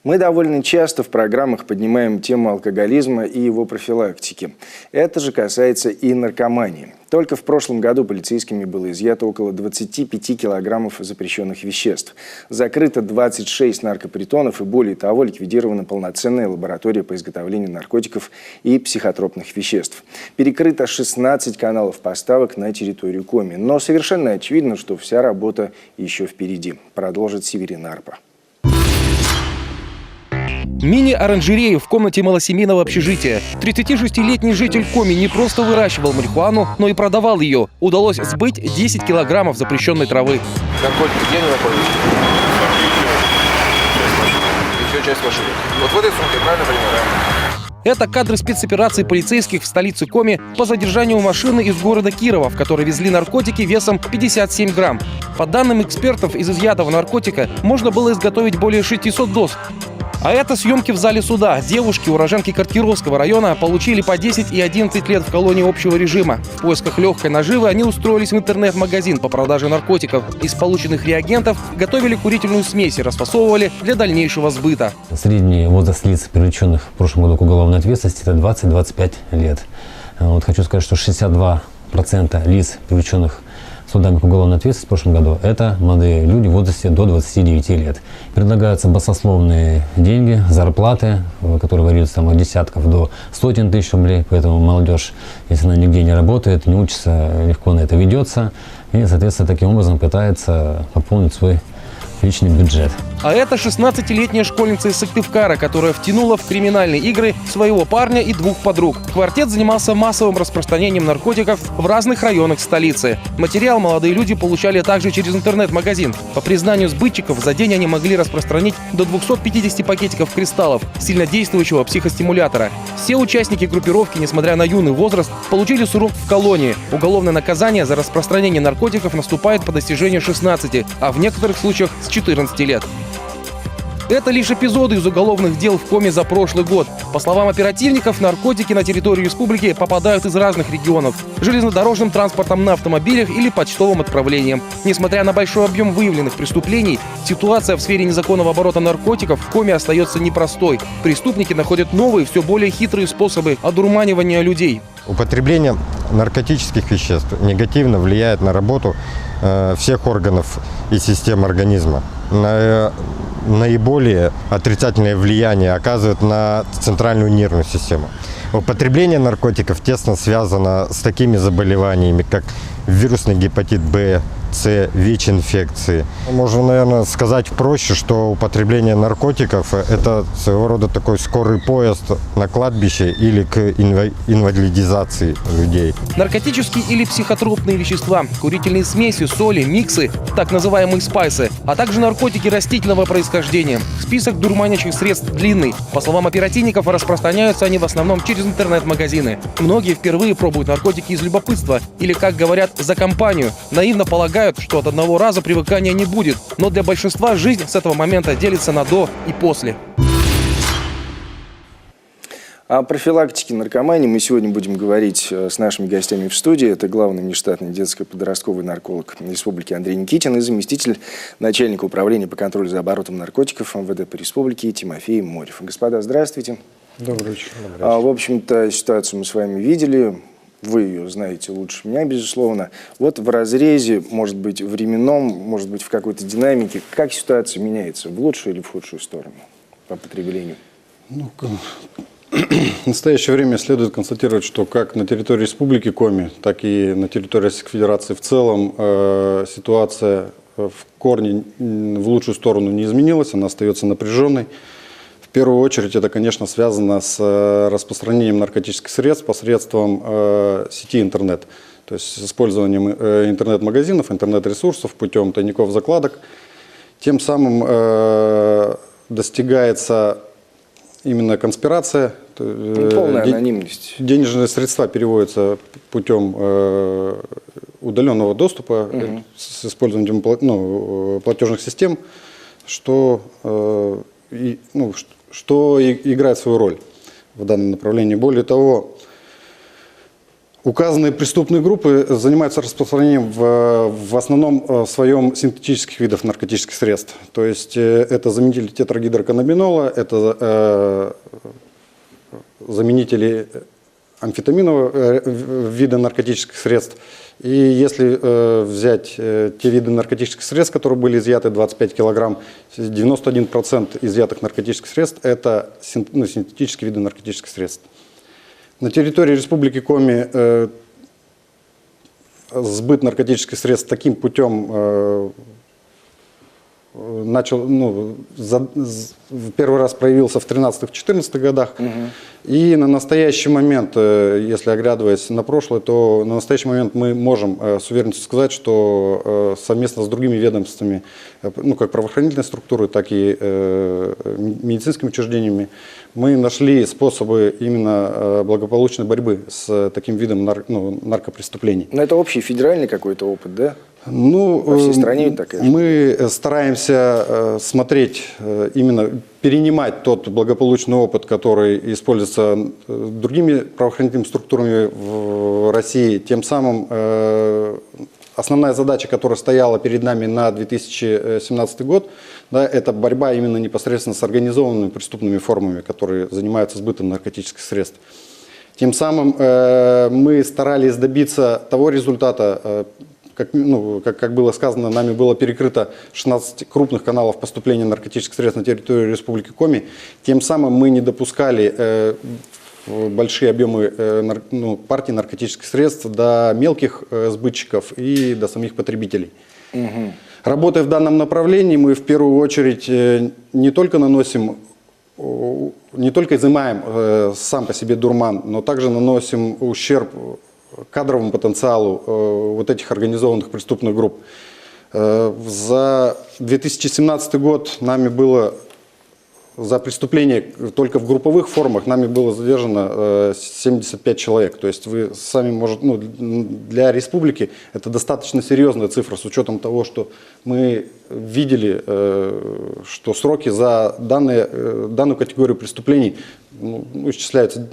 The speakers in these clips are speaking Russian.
Мы довольно часто в программах поднимаем тему алкоголизма и его профилактики. Это же касается и наркомании. Только в прошлом году полицейскими было изъято около 25 килограммов запрещенных веществ. Закрыто 26 наркопритонов и, более того, ликвидирована полноценная лаборатория по изготовлению наркотиков и психотропных веществ. Перекрыто 16 каналов поставок на территорию Коми. Но совершенно очевидно, что вся работа еще впереди. Продолжит Северин Арпа. Мини-оранжерею в комнате малосемейного общежития. 36-летний житель Коми не просто выращивал марихуану, но и продавал ее. Удалось сбыть 10 килограммов запрещенной травы. Наркотики где они находятся? Еще часть машины. Вот в этой сумке, правильно понимаю? Это кадры спецоперации полицейских в столице Коми по задержанию машины из города Кирова, в которой везли наркотики весом 57 грамм. По данным экспертов, из изъятого наркотика можно было изготовить более 600 доз. А это съемки в зале суда. Девушки, уроженки Карткировского района, получили по 10 и 11 лет в колонии общего режима. В поисках легкой наживы они устроились в интернет-магазин по продаже наркотиков. Из полученных реагентов готовили курительную смесь и расфасовывали для дальнейшего сбыта. Средний возраст лиц, привлеченных в прошлом году к уголовной ответственности, это 20-25 лет. Вот хочу сказать, что 62% лиц, привлеченных судами к уголовной ответственности в прошлом году, это молодые люди в возрасте до 29 лет. Предлагаются баснословные деньги, зарплаты, которые варьируются от десятков до сотен тысяч рублей. Поэтому молодежь, если она нигде не работает, не учится, легко на это ведется. И, соответственно, таким образом пытается пополнить свой личный бюджет. А это 16-летняя школьница из Сыктывкара, которая втянула в криминальные игры своего парня и двух подруг. Квартет занимался массовым распространением наркотиков в разных районах столицы. Материал молодые люди получали также через интернет-магазин. По признанию сбытчиков, за день они могли распространить до 250 пакетиков кристаллов, сильнодействующего психостимулятора. Все участники группировки, несмотря на юный возраст, получили срок в колонии. Уголовное наказание за распространение наркотиков наступает по достижению 16, а в некоторых случаях с 14 лет. Это лишь эпизоды из уголовных дел в Коми за прошлый год. По словам оперативников, наркотики на территорию республики попадают из разных регионов. Железнодорожным транспортом на автомобилях или почтовым отправлением. Несмотря на большой объем выявленных преступлений, ситуация в сфере незаконного оборота наркотиков в Коми остается непростой. Преступники находят новые, все более хитрые способы одурманивания людей. Употребление наркотических веществ негативно влияет на работу всех органов и систем организма. Наиболее отрицательное влияние оказывает на центральную нервную систему. Употребление наркотиков тесно связано с такими заболеваниями, как вирусный гепатит Б, С, ВИЧ-инфекции. Можно, наверное, сказать проще, что употребление наркотиков – это своего рода такой скорый поезд на кладбище или к инвалидизации людей. Наркотические или психотропные вещества, курительные смеси, соли, миксы, так называемые спайсы, а также наркотики растительного происхождения. Список дурманящих средств длинный. По словам оперативников, распространяются они в основном через интернет-магазины. Многие впервые пробуют наркотики из любопытства или, как говорят, за компанию. Наивно полагают, что от одного раза привыкания не будет. Но для большинства жизнь с этого момента делится на до и после. О профилактике наркомании мы сегодня будем говорить с нашими гостями в студии. Это главный внештатный детско-подростковый нарколог Республики Андрей Никитин и заместитель начальника управления по контролю за оборотом наркотиков МВД по республике Тимофей Морев. Господа, здравствуйте. Добрый вечер. В общем-то, ситуацию мы с вами видели. Вы ее знаете лучше меня, безусловно. Вот в разрезе, может быть, временном, может быть, в какой-то динамике, как ситуация меняется, в лучшую или в худшую сторону по потреблению? В настоящее время следует констатировать, что как на территории Республики Коми, так и на территории Российской Федерации в целом ситуация в корне в лучшую сторону не изменилась, она остается напряженной. В первую очередь это, конечно, связано с распространением наркотических средств посредством сети интернет. То есть с использованием интернет-магазинов, интернет-ресурсов путем тайников, закладок. Тем самым достигается именно конспирация. Полная анонимность. Денежные средства переводятся путем удаленного доступа с использованием платежных систем, что играет свою роль в данном направлении. Более того, Указанные преступные группы занимаются распространением в основном своем синтетических видов наркотических средств. То есть это заменители тетрагидроканнабинола, это заменители амфетаминового вида наркотических средств. И если взять те виды наркотических средств, которые были изъяты, 25 килограмм, 91% изъятых наркотических средств – это синтетические виды наркотических средств. На территории Республики Коми сбыт наркотических средств таким путем первый раз проявился в 2013-2014 годах. И на настоящий момент, если оглядываясь на прошлое, то на настоящий момент мы можем с уверенностью сказать, что совместно с другими ведомствами, как правоохранительной структурой, так и медицинскими учреждениями, мы нашли способы именно благополучной борьбы с таким видом наркопреступлений. Но это общий федеральный какой-то опыт, да? По всей стране такая же? Мы стараемся смотреть, именно перенимать тот благополучный опыт, который используется другими правоохранительными структурами в России. Тем самым основная задача, которая стояла перед нами на 2017 год, да, это борьба именно непосредственно с организованными преступными формами, которые занимаются сбытом наркотических средств. Тем самым мы старались добиться того результата, как было сказано, нами было перекрыто 16 крупных каналов поступления наркотических средств на территорию Республики Коми. Тем самым мы не допускали большие объемы партий наркотических средств до мелких сбытчиков и до самих потребителей. Работая в данном направлении, мы в первую очередь не только изымаем сам по себе дурман, но также наносим ущерб кадровому потенциалу вот этих организованных преступных групп. За 2017 год нами было за преступление только в групповых формах нами было задержано 75 человек. То есть вы сами можете, для республики это достаточно серьезная цифра с учетом того, что мы видели, что сроки за данную категорию преступлений исчисляются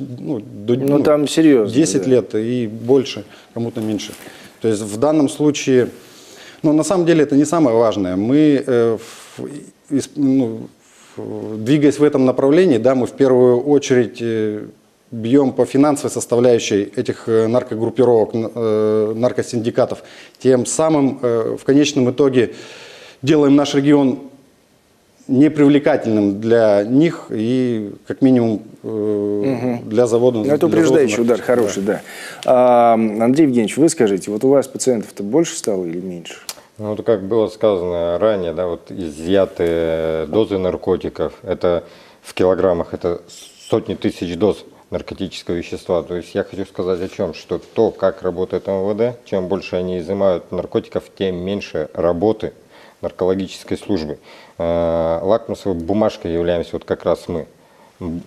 там серьезно, 10 лет и больше, кому-то меньше. То есть в данном случае, на самом деле это не самое важное. Мы, двигаясь в этом направлении, да, мы в первую очередь бьем по финансовой составляющей этих наркогруппировок, наркосиндикатов. Тем самым в конечном итоге делаем наш регион непривлекательным для них и, как минимум, для завода. Это упреждающий удар, хороший, да. Андрей Евгеньевич, вы скажите, вот у вас пациентов-то больше стало или меньше? Как было сказано ранее, да, изъятые дозы наркотиков, это в килограммах, это сотни тысяч доз наркотического вещества. То есть я хочу сказать о чем, что то, как работает МВД, чем больше они изымают наркотиков, тем меньше работы наркологической службы. Лакмусовой бумажкой являемся как раз мы.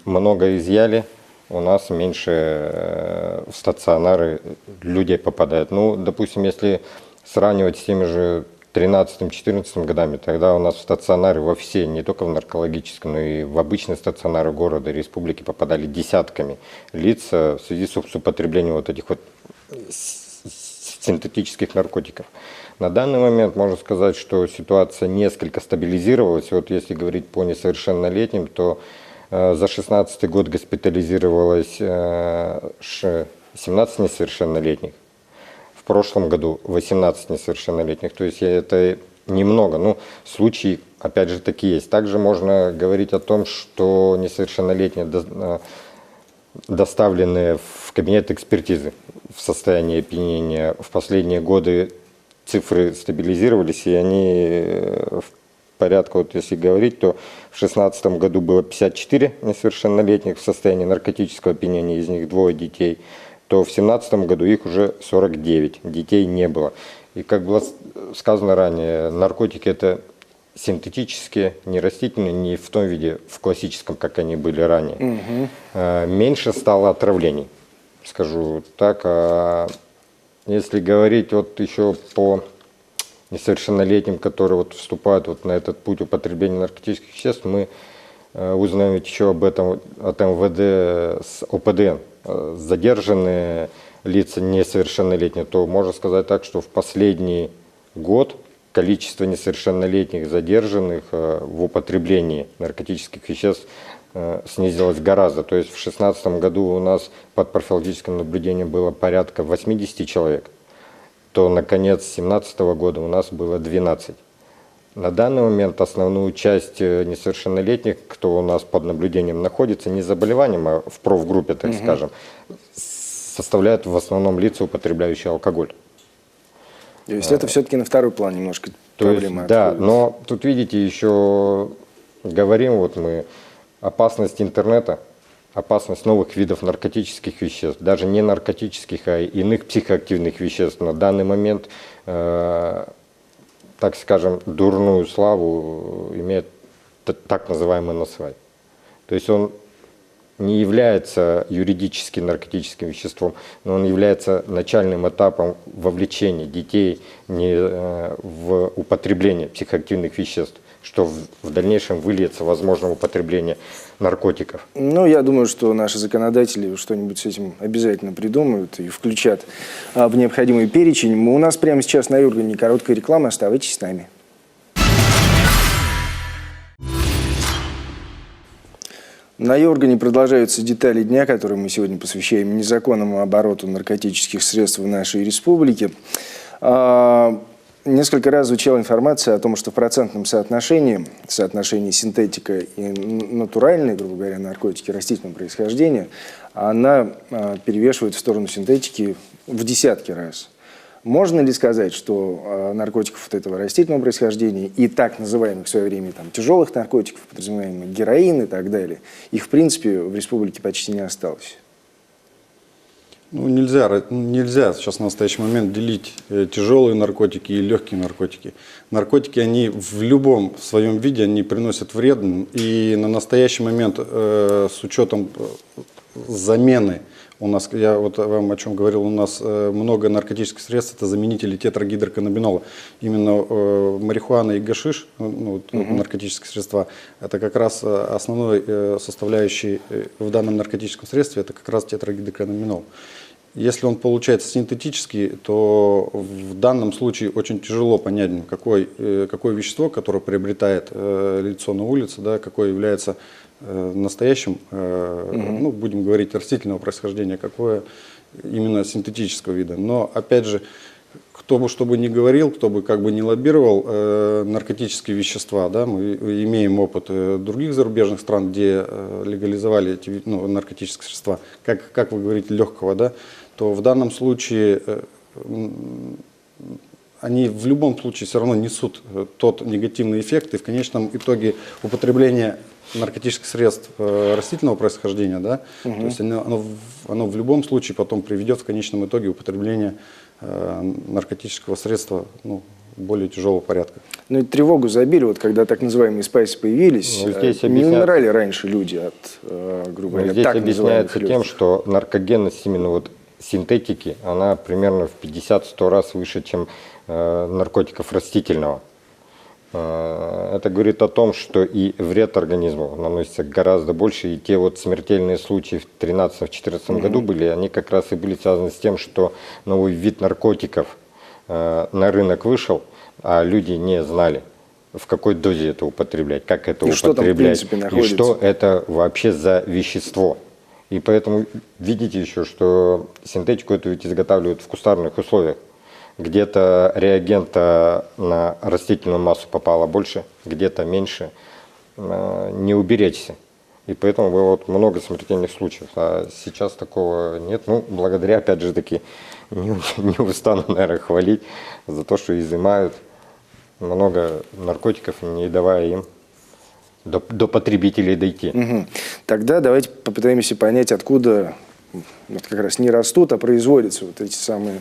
Много изъяли, у нас меньше в стационары людей попадает. Допустим, если сравнивать с теми же 13-14 годами, тогда у нас в стационары во все, не только в наркологическом, но и в обычные стационары города, республики попадали десятками лиц в связи с употреблением этих синтетических наркотиков. На данный момент можно сказать, что ситуация несколько стабилизировалась. Если говорить по несовершеннолетним, то за 2016 год госпитализировалось 17 несовершеннолетних. В прошлом году 18 несовершеннолетних, то есть это немного, случаи опять же такие есть. Также можно говорить о том, что несовершеннолетние доставлены в кабинет экспертизы в состоянии опьянения. В последние годы цифры стабилизировались, и они в порядке, если говорить, то в 2016 году было 54 несовершеннолетних в состоянии наркотического опьянения, из них 2 детей. То в 2017 году их уже 49, детей не было. И как было сказано ранее, наркотики это синтетические, не растительные, не в том виде, в классическом, как они были ранее. Меньше стало отравлений, скажу так. Если говорить еще по несовершеннолетним, которые вступают на этот путь употребления наркотических веществ, мы узнаем еще об этом от МВД с ОПДН. Задержаны лица несовершеннолетние, то можно сказать так, что в последний год количество несовершеннолетних задержанных в употреблении наркотических веществ снизилось гораздо. То есть в 2016 году у нас под профилактическим наблюдением было порядка 80 человек, то на конец 2017 года у нас было 12. На данный момент основную часть несовершеннолетних, кто у нас под наблюдением находится, не с заболеванием, а в профгруппе, так скажем, составляют в основном лица, употребляющие алкоголь. То есть это все-таки на второй план немножко проблема. Да, но тут видите, еще говорим вот мы, опасность интернета, опасность новых видов наркотических веществ, даже не наркотических, а иных психоактивных веществ. На данный момент, так скажем, дурную славу имеет так называемый насвай. То есть он не является юридически наркотическим веществом, но он является начальным этапом вовлечения детей в употребление психоактивных веществ, что в дальнейшем выльется, возможно, в употребление наркотиков. Ну, я думаю, что наши законодатели что-нибудь с этим обязательно придумают и включат в необходимый перечень. У нас прямо сейчас на Юргане короткая реклама. Оставайтесь с нами. На Юргане продолжаются детали дня, которые мы сегодня посвящаем незаконному обороту наркотических средств в нашей республике. Несколько раз звучала информация о том, что в процентном соотношении синтетика и натуральные, грубо говоря, наркотики растительного происхождения, она перевешивает в сторону синтетики в десятки раз. Можно ли сказать, что наркотиков вот этого растительного происхождения и так называемых в свое время там, тяжелых наркотиков, подразумеваемых героин и так далее, их в принципе в республике почти не осталось? Ну, нельзя сейчас в настоящий момент делить тяжелые наркотики и легкие наркотики. Наркотики, они в любом своем виде, они приносят вред. И на настоящий момент с учетом замены, у нас, я вот вам о чем говорил, у нас много наркотических средств, это заменители тетрагидроканнабинола. Именно марихуана и гашиш, наркотические средства, это как раз основной составляющей в данном наркотическом средстве, это как раз тетрагидроканабинол. Если он получается синтетический, то в данном случае очень тяжело понять, какое вещество, которое приобретает лицо на улице, да, какое является настоящим, ну, будем говорить, растительного происхождения, какое именно синтетического вида. Но, опять же, кто бы что бы ни говорил, кто бы как бы ни лоббировал наркотические вещества, да, мы имеем опыт других зарубежных стран, где легализовали эти наркотические средства, как вы говорите, легкого, да, то в данном случае они в любом случае все равно несут тот негативный эффект, и в конечном итоге употребление наркотических средств растительного происхождения, да, то есть оно в любом случае потом приведет в конечном итоге употребление наркотического средства более тяжелого порядка. Ну и тревогу забили, вот когда так называемые спайсы появились, не умирали раньше люди от, грубо говоря, здесь так объясняется называемых тем, что наркогенность именно вот синтетики, она примерно в 50-100 раз выше, чем наркотиков растительного. Это говорит о том, что и вред организму наносится гораздо больше, и те вот смертельные случаи в 2013-2014 году были, они как раз и были связаны с тем, что новый вид наркотиков на рынок вышел, а люди не знали, в какой дозе это употреблять, как это употреблять, и что это вообще за вещество. И поэтому видите еще, что синтетику эту ведь изготавливают в кустарных условиях. Где-то реагента на растительную массу попало больше, где-то меньше. Не уберечься. И поэтому было вот много смертельных случаев. А сейчас такого нет. Ну, благодаря, опять же таки, не устану, наверное, хвалить за то, что изымают много наркотиков, не давая им до потребителей дойти. Тогда давайте попытаемся понять, откуда вот как раз не растут, а производятся вот эти самые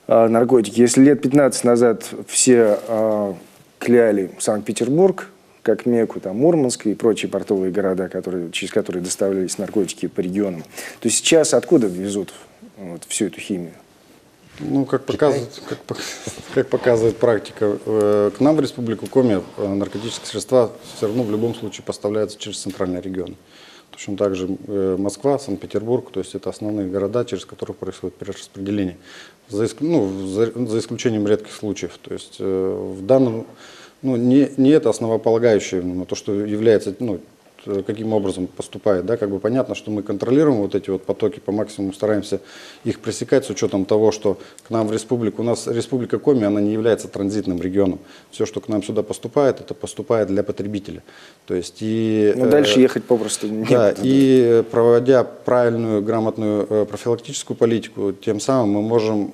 наркотики. Если лет 15 назад все кляли Санкт-Петербург как Мекку, там Мурманск и прочие портовые города, через которые доставлялись наркотики по регионам, то сейчас откуда везут вот всю эту химию? Ну, как показывает практика, к нам в Республику Коми наркотические средства все равно в любом случае поставляются через центральный регион. Точно так же Москва, Санкт-Петербург, то есть это основные города, через которые происходит перераспределение. За исключением редких случаев. То есть в данном, не это основополагающее, но то, что является, каким образом поступает, да, как бы понятно, что мы контролируем вот эти вот потоки, по максимуму стараемся их пресекать с учетом того, что к нам в республику, у нас Республика Коми, она не является транзитным регионом. Все, что к нам сюда поступает, это поступает для потребителя. То есть дальше ехать попросту некуда. Да, и проводя правильную, грамотную профилактическую политику, тем самым мы можем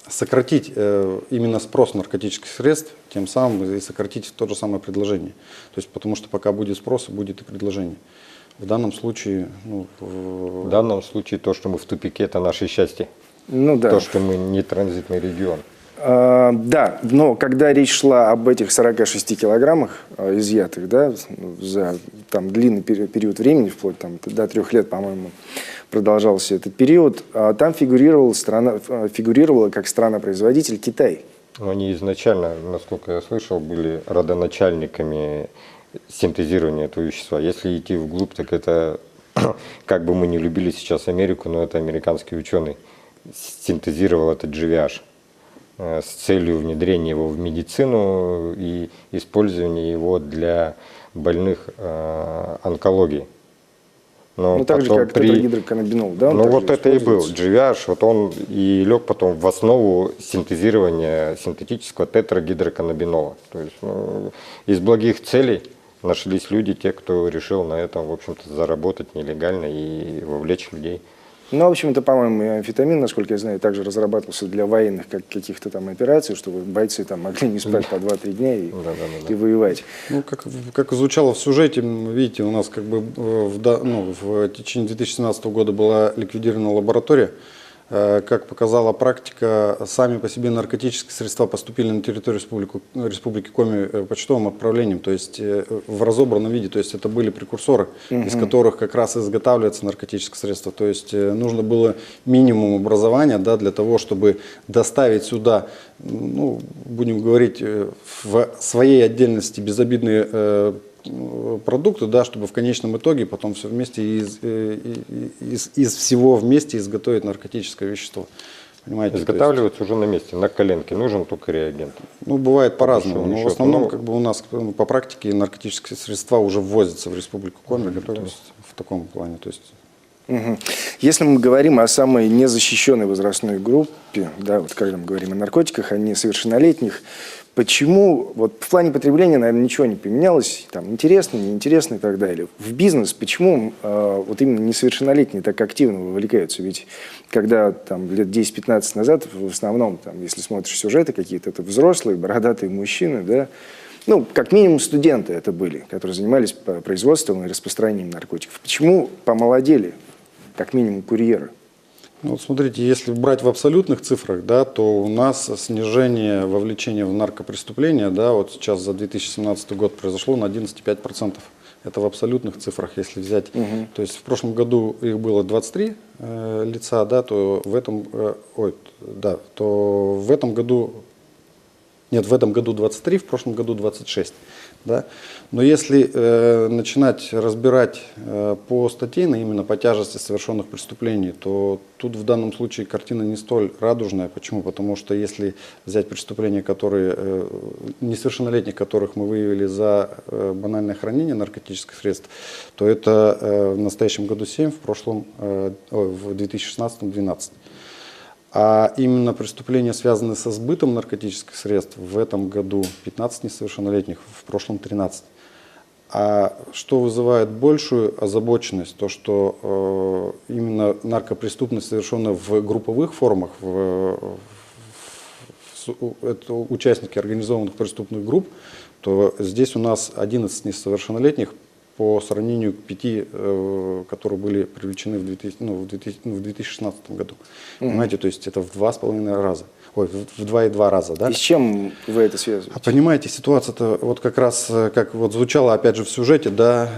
сократить именно спрос наркотических средств, тем самым и сократить то же самое предложение. То есть, потому что пока будет спрос, будет и предложение. В данном случае... В данном случае то, что мы в тупике, это наше счастье. Да. То, что мы не транзитный регион. Да, но когда речь шла об этих 46 килограммах изъятых, да, за длинный период времени, вплоть до 3 лет, по-моему, продолжался этот период, там фигурировала как страна-производитель Китай. Они изначально, насколько я слышал, были родоначальниками синтезирования этого вещества. Если идти вглубь, так это, как бы мы не любили сейчас Америку, но это американский ученый синтезировал этот GVH с целью внедрения его в медицину и использования его для больных онкологии. Но так же, как тетрагидроканнабинол, да? Вот это и был GVH, вот он и лег потом в основу синтезирования синтетического тетрагидроканнабинола. То есть из благих целей нашлись люди, те, кто решил на этом, в общем-то, заработать нелегально и вовлечь людей. В общем, это, по-моему, и амфетамин, насколько я знаю, также разрабатывался для военных каких-то операций, чтобы бойцы могли не спать по 2-3 дня и воевать. Как звучало в сюжете, видите, у нас в течение 2017 года была ликвидирована лаборатория. Как показала практика, сами по себе наркотические средства поступили на территорию Республики Коми почтовым отправлением, то есть в разобранном виде, то есть это были прекурсоры, из которых как раз изготавливается наркотическое средство. То есть нужно было минимум образования, да, для того, чтобы доставить сюда, будем говорить, в своей отдельности безобидные продукты, да, чтобы в конечном итоге потом все вместе из всего вместе изготовить наркотическое вещество. Понимаете, изготавливается уже на месте, на коленке, нужен только реагент. Бывает по-разному, но в основном у нас по практике наркотические средства уже ввозятся в Республику Коми, готовятся в таком плане. То есть... Если мы говорим о самой незащищенной возрастной группе, да, когда мы говорим о наркотиках, о несовершеннолетних, почему, в плане потребления, наверное, ничего не поменялось, интересно, неинтересно и так далее. В бизнес почему именно несовершеннолетние так активно вовлекаются? Ведь когда лет 10-15 назад, в основном, если смотришь сюжеты какие-то, это взрослые, бородатые мужчины, да, как минимум студенты это были, которые занимались производством и распространением наркотиков. Почему помолодели, как минимум, курьеры? Смотрите, если брать в абсолютных цифрах, да, то у нас снижение вовлечения в наркопреступления, да, вот сейчас за 2017 год произошло на 11,5%. Это в абсолютных цифрах, если взять. То есть в прошлом году их было 23 лица, да, то в этом году... Нет, в этом году 23, в прошлом году 26. Да? Но если начинать разбирать по статейно, именно по тяжести совершенных преступлений, то тут в данном случае картина не столь радужная. Почему? Потому что если взять преступления, несовершеннолетних, которых мы выявили за банальное хранение наркотических средств, то это в настоящем году 7, в 2016 12. А именно преступления, связанные со сбытом наркотических средств, в этом году 15 несовершеннолетних, в прошлом 13. А что вызывает большую озабоченность, то что именно наркопреступность, совершенная в групповых формах, это участники организованных преступных групп, то здесь у нас 11 несовершеннолетних по сравнению к 5, которые были привлечены в 2016 году. Понимаете, то есть это в 2,5 раза. В 2,2 раза, да? И с чем вы это связываете? Понимаете, ситуация-то вот как раз, как звучало опять же в сюжете, да,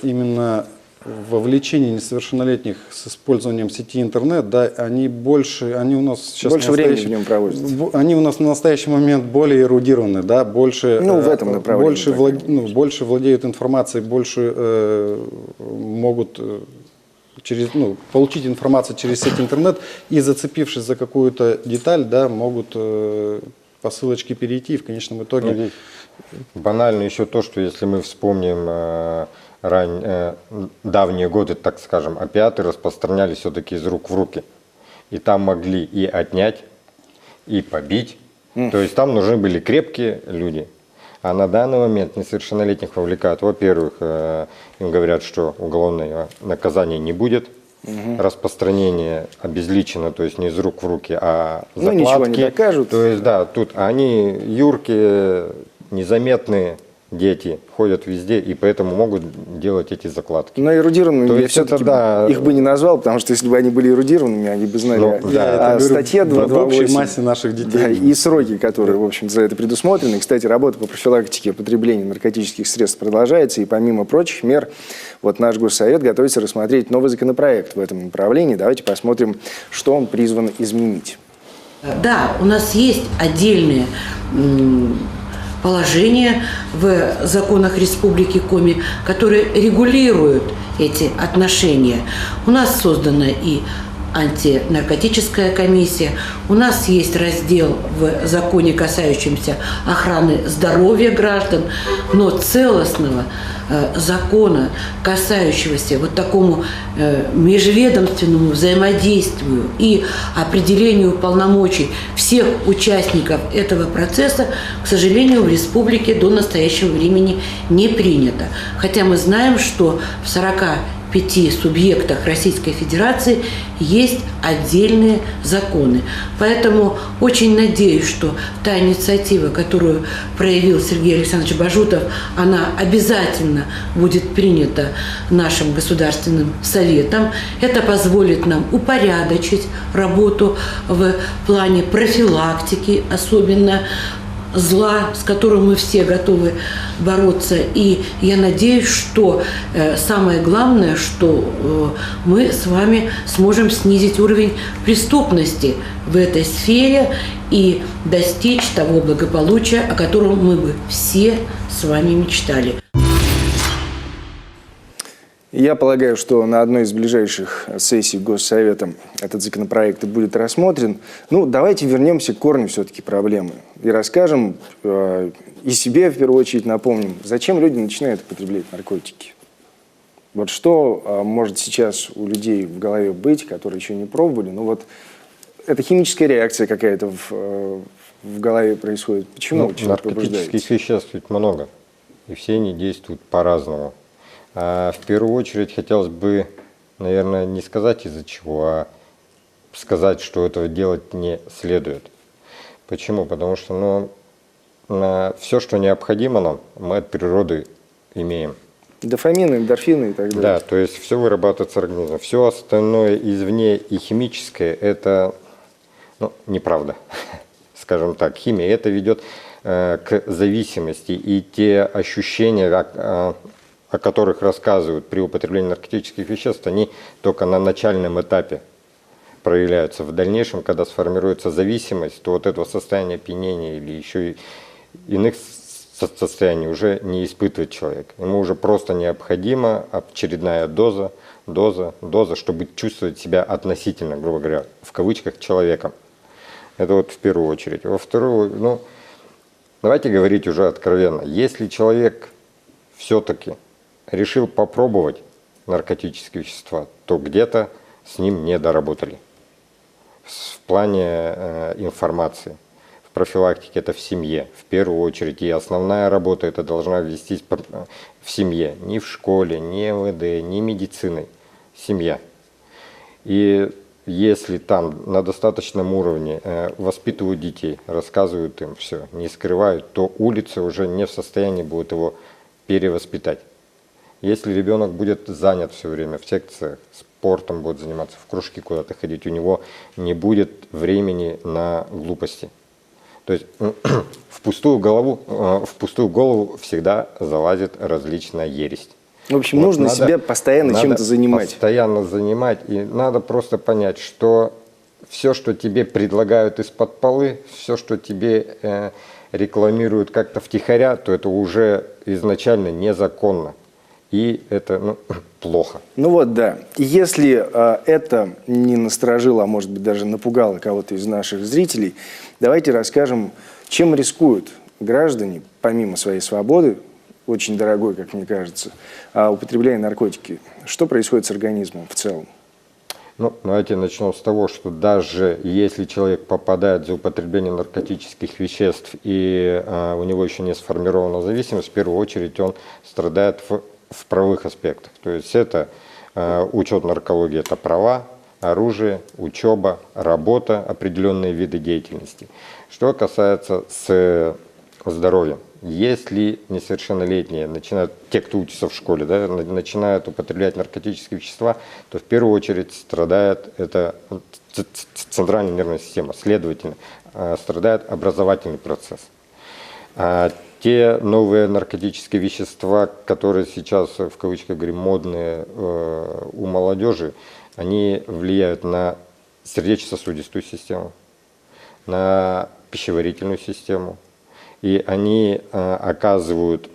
именно вовлечение несовершеннолетних с использованием сети интернет, да, они у нас сейчас Больше времени в нем проводят. Они у нас на настоящий момент более эрудированы, да, больше, Ну, в этом направлении, больше владеют информацией, больше могут получить информацию через сеть интернет и, зацепившись за какую-то деталь, да, могут по ссылочке перейти и в конечном итоге... Банально еще то, что если мы вспомним давние годы, так скажем, опиаты распространялись все-таки из рук в руки. И там могли и отнять, и побить. То есть там нужны были крепкие люди. А на данный момент несовершеннолетних вовлекают, во-первых, им говорят, что уголовного наказания не будет. Распространение обезличено, то есть не из рук в руки, а закладки. Ничего не докажут. То есть, да, тут они юркие, незаметные дети, ходят везде, и поэтому могут делать эти закладки. Но эрудированными То я есть все-таки да, их бы не назвал, потому что если бы они были эрудированными, они бы знали Да, статья в общей 228. массе наших детей. Да, и сроки, которые, в общем, за это предусмотрены. Кстати, работа по профилактике потребления наркотических средств продолжается, и помимо прочих мер, вот наш Госсовет готовится рассмотреть новый законопроект в этом направлении. Давайте посмотрим, что он призван изменить. Да, у нас есть отдельные положения в законах Республики Коми, которые регулируют эти отношения. У нас создана и антинаркотическая комиссия, у нас есть раздел в законе, касающемся охраны здоровья граждан, но целостного закона, касающегося вот такому межведомственному взаимодействию и определению полномочий всех участников этого процесса, к сожалению, в республике до настоящего времени не принято. Хотя мы знаем, что в 45 субъектах Российской Федерации есть отдельные законы. Поэтому очень надеюсь, что та инициатива, которую проявил Сергей Александрович Бажутов, она обязательно будет принята нашим Государственным Советом. Это позволит нам упорядочить работу в плане профилактики, особенно зла, с которым мы все готовы бороться. И я надеюсь, что самое главное, что мы с вами сможем снизить уровень преступности в этой сфере и достичь того благополучия, о котором мы бы все с вами мечтали. Я полагаю, что на одной из ближайших сессий Госсовета этот законопроект будет рассмотрен. Ну, давайте вернемся к корню все-таки проблемы и расскажем, и себе в первую очередь напомним, зачем люди начинают употреблять наркотики. Вот что может сейчас у людей в голове быть, которые еще не пробовали, ну вот это химическая реакция какая-то в голове происходит. Почему человек побуждается? Наркотических веществ ведь много, и все они действуют по-разному. В первую очередь хотелось бы, наверное, не сказать из-за чего, а сказать, что этого делать не следует. Почему? Потому что все, что необходимо нам, мы от природы имеем. Дофамины, эндорфины и так далее. Да, то есть все вырабатывается организмом. Все остальное извне и химическое – это неправда, скажем так. Химия – это ведет к зависимости, и те ощущения, о которых рассказывают при употреблении наркотических веществ, они только на начальном этапе проявляются. В дальнейшем, когда сформируется зависимость, то вот этого состояния опьянения или еще и иных состояний уже не испытывает человек. Ему уже просто необходима очередная доза, чтобы чувствовать себя относительно, грубо говоря, в кавычках, человеком. Это вот в первую очередь. Во вторую, давайте говорить уже откровенно. Если человек все-таки решил попробовать наркотические вещества, то где-то с ним не доработали. В плане информации, в профилактике, это в семье, в первую очередь. И основная работа это должна вестись в семье, не в школе, не МВД, не медициной, семья. И если там на достаточном уровне воспитывают детей, рассказывают им все, не скрывают, то улица уже не в состоянии будет его перевоспитать. Если ребенок будет занят все время в секциях, спортом будет заниматься, в кружки куда-то ходить, у него не будет времени на глупости. То есть в пустую голову всегда залазит различная ересь. В общем, Вот нужно себя постоянно надо чем-то занимать. Постоянно занимать. И надо просто понять, что все, что тебе предлагают из-под полы, все, что тебе рекламируют как-то втихаря, то это уже изначально незаконно. И это плохо. Ну вот, да. И если это не насторожило, а может быть даже напугало кого-то из наших зрителей, давайте расскажем, чем рискуют граждане, помимо своей свободы, очень дорогой, как мне кажется, употребляя наркотики. Что происходит с организмом в целом? Ну, давайте начнем с того, что даже если человек попадает за употребление наркотических веществ и у него еще не сформирована зависимость, в первую очередь он страдает в правовых аспектах. То есть это учет наркологии, это права, оружие, учеба, работа, определенные виды деятельности. Что касается здоровья. Если несовершеннолетние начинают, те, кто учится в школе, да, начинают употреблять наркотические вещества, то в первую очередь страдает это центральная нервная система, следовательно, страдает образовательный процесс. Те новые наркотические вещества, которые сейчас, в кавычках говорим, модные у молодежи, они влияют на сердечно-сосудистую систему, на пищеварительную систему, и они оказывают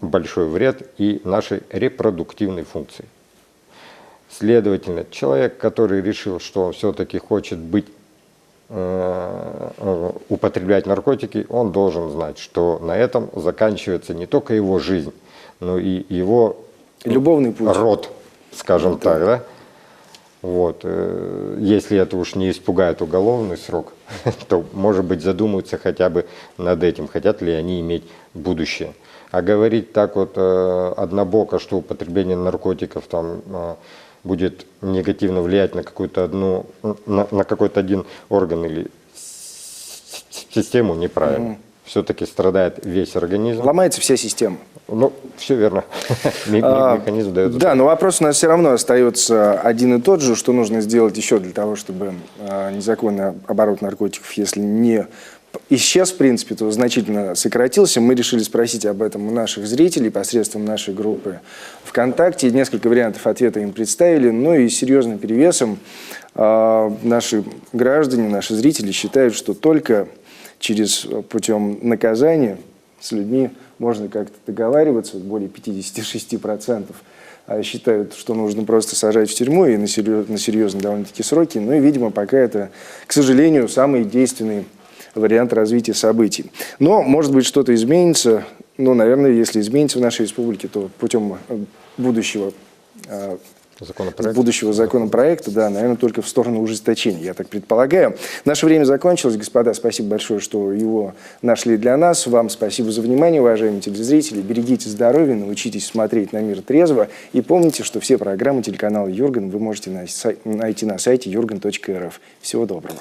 большой вред и нашей репродуктивной функции. Следовательно, человек, который решил, что он все-таки хочет употреблять наркотики, он должен знать, что на этом заканчивается не только его жизнь, но и его любовный путь, род, скажем так, да? Вот. Если это уж не испугает уголовный срок, то, может быть, задумаются хотя бы над этим, хотят ли они иметь будущее. А говорить так вот однобоко, что употребление наркотиков там будет негативно влиять на какую-то на какой-то один орган или систему, неправильно. Все-таки страдает весь организм. Ломается вся система. Ну, все верно. Механизм дает. Да, но вопрос у нас все равно остается один и тот же. Что нужно сделать еще для того, чтобы незаконный оборот наркотиков, если не исчез, в принципе, то значительно сократился. Мы решили спросить об этом у наших зрителей посредством нашей группы ВКонтакте. Несколько вариантов ответа им представили. Ну и серьезным перевесом наши граждане, наши зрители считают, что только путем наказания с людьми можно как-то договариваться. Более 56% считают, что нужно просто сажать в тюрьму и на серьезные довольно-таки сроки. Ну и, видимо, пока это, к сожалению, самый действенный вариант развития событий. Но, может быть, что-то изменится. Ну, наверное, если изменится в нашей республике, то путем будущего законопроекта, да, наверное, только в сторону ужесточения, я так предполагаю. Наше время закончилось, господа, спасибо большое, что его нашли для нас. Вам спасибо за внимание, уважаемые телезрители. Берегите здоровье, научитесь смотреть на мир трезво. И помните, что все программы телеканала Юрган вы можете найти на сайте jurgen.rf. Всего доброго.